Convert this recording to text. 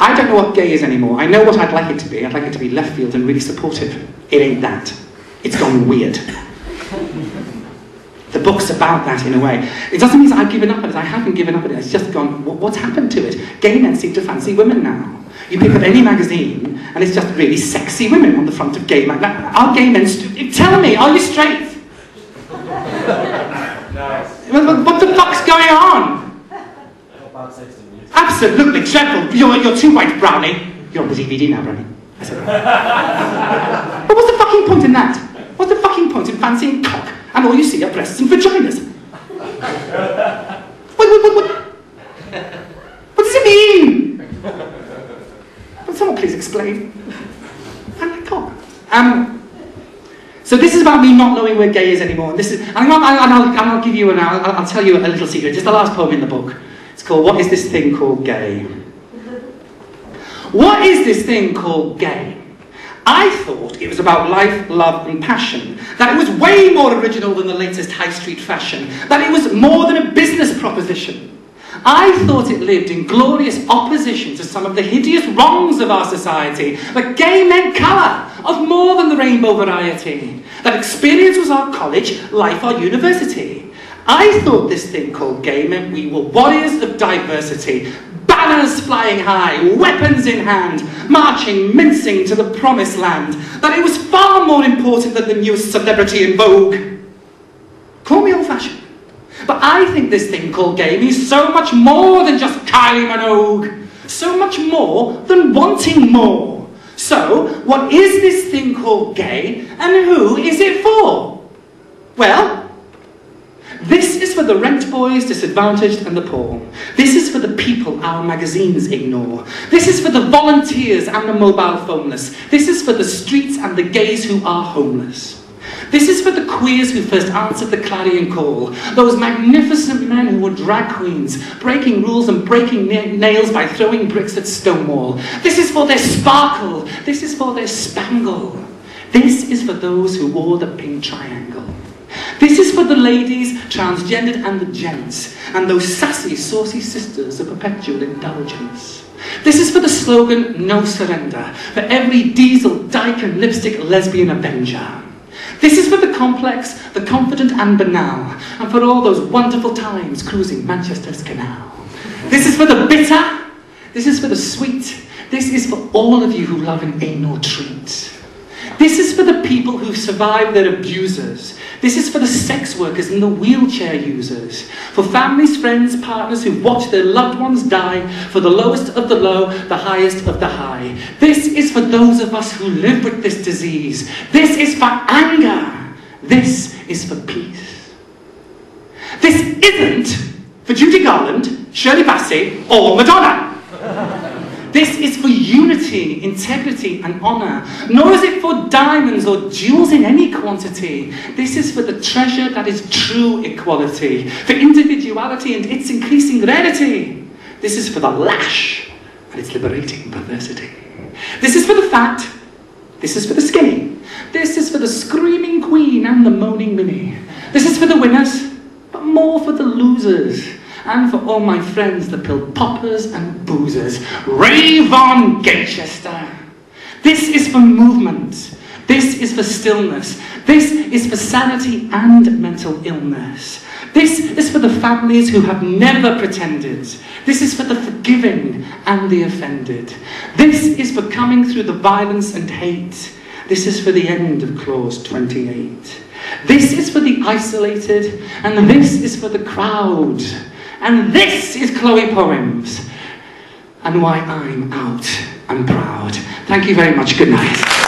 I don't know what gay is anymore. I know what I'd like it to be. I'd like it to be left field and really supportive. It ain't that. It's gone weird. The book's about that in a way. It doesn't mean that I've given up on it. I haven't given up on it. It's just gone, what's happened to it? Gay men seem to fancy women now. You pick up any magazine and it's just really sexy women on the front of gay magazines. Are gay men... Tell me, are you straight? Nice. What the fuck's going on? Absolutely dreadful. You're too white, Brownie. You're on the DVD now, Brownie. I said that. But what's the fucking point in that? What's the fucking point in fancying cock and all you see are breasts and vaginas? What does it mean? Will someone please explain? I like cock. So this is about me not knowing where gay is anymore. And this is, I'll give you I'll tell you a little secret. It's the last poem in the book. It's called "What is this thing called gay?" What is this thing called gay? I thought it was about life, love and passion. That it was way more original than the latest high street fashion. That it was more than a business proposition. I thought it lived in glorious opposition to some of the hideous wrongs of our society. That gay meant colour, of more than the rainbow variety. That experience was our college, life our university. I thought this thing called gay meant we were warriors of diversity. Banners flying high, weapons in hand, marching, mincing to the promised land. That it was far more important than the newest celebrity in vogue. Call me old-fashioned. But I think this thing called gay means so much more than just Kylie Minogue. So much more than wanting more. So, what is this thing called gay, and who is it for? Well, this is for the rent boys, disadvantaged and the poor. This is for the people our magazines ignore. This is for the volunteers and the mobile phoneless. This is for the streets and the gays who are homeless. This is for the queers who first answered the clarion call. Those magnificent men who were drag queens, breaking rules and breaking nails by throwing bricks at Stonewall. This is for their sparkle. This is for their spangle. This is for those who wore the pink triangle. This is for the ladies, transgendered and the gents, and those sassy, saucy sisters of perpetual indulgence. This is for the slogan, no surrender, for every diesel, dyke and lipstick lesbian avenger. This is for the complex, the confident and banal, and for all those wonderful times cruising Manchester's canal. This is for the bitter, this is for the sweet, this is for all of you who love an anal treat. This is for the people who survived their abusers. This is for the sex workers and the wheelchair users. For families, friends, partners who watch their loved ones die. For the lowest of the low, the highest of the high. This is for those of us who live with this disease. This is for anger. This is for peace. This isn't for Judy Garland, Shirley Bassey, or Madonna. This is for unity, integrity and honour. Nor is it for diamonds or jewels in any quantity. This is for the treasure that is true equality, for individuality and its increasing rarity. This is for the lash and its liberating perversity. This is for the fat. This is for the skinny. This is for the screaming queen and the moaning minnie. This is for the winners, but more for the losers. And for all my friends, the pill poppers and boozers. Rave on, Gaychester! This is for movement. This is for stillness. This is for sanity and mental illness. This is for the families who have never pretended. This is for the forgiving and the offended. This is for coming through the violence and hate. This is for the end of clause 28. This is for the isolated, and this is for the crowd. And this is ChloePoems, and why I'm out and proud. Thank you very much. Good night.